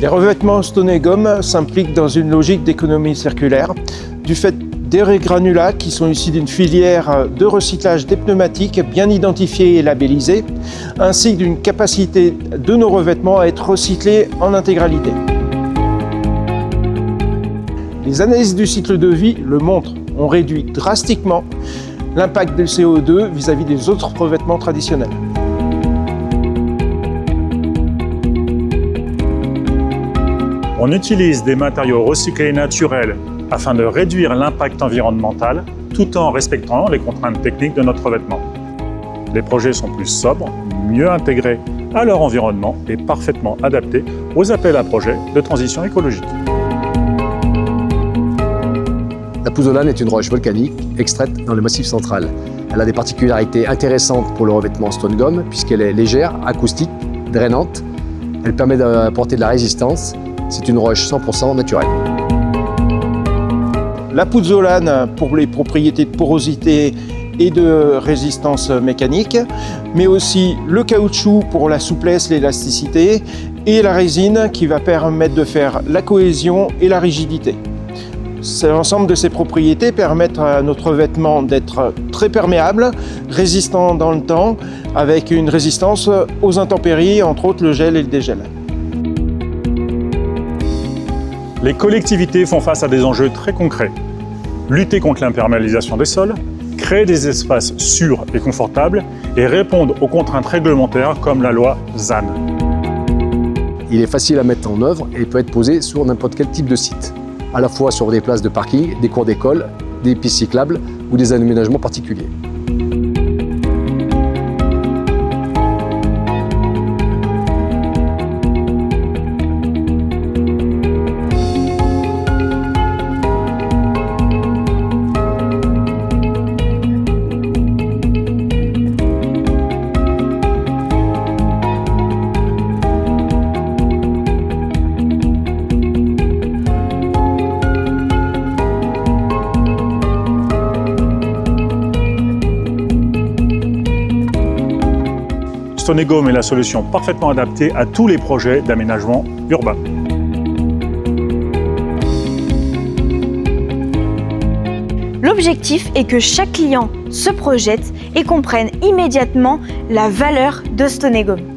Les revêtements Stonegom s'impliquent dans une logique d'économie circulaire du fait des granulats qui sont issus d'une filière de recyclage des pneumatiques bien identifiée et labellisée, ainsi que d'une capacité de nos revêtements à être recyclés en intégralité. Les analyses du cycle de vie le montrent, on réduit drastiquement l'impact du CO2 vis-à-vis des autres revêtements traditionnels. On utilise des matériaux recyclés naturels afin de réduire l'impact environnemental tout en respectant les contraintes techniques de notre revêtement. Les projets sont plus sobres, mieux intégrés à leur environnement et parfaitement adaptés aux appels à projets de transition écologique. La pouzzolane est une roche volcanique extraite dans le Massif central. Elle a des particularités intéressantes pour le revêtement Stonegom puisqu'elle est légère, acoustique, drainante. Elle permet d'apporter de la résistance. C'est une roche 100% naturelle. La pouzzolane pour les propriétés de porosité et de résistance mécanique, mais aussi le caoutchouc pour la souplesse, l'élasticité, et la résine qui va permettre de faire la cohésion et la rigidité. L'ensemble de ces propriétés permettent à notre vêtement d'être très perméable, résistant dans le temps, avec une résistance aux intempéries, entre autres le gel et le dégel. Les collectivités font face à des enjeux très concrets. Lutter contre l'imperméabilisation des sols, créer des espaces sûrs et confortables et répondre aux contraintes réglementaires comme la loi ZAN. Il est facile à mettre en œuvre et peut être posé sur n'importe quel type de site, à la fois sur des places de parking, des cours d'école, des pistes cyclables ou des aménagements particuliers. Stonegom est la solution parfaitement adaptée à tous les projets d'aménagement urbain. L'objectif est que chaque client se projette et comprenne immédiatement la valeur de Stonegom.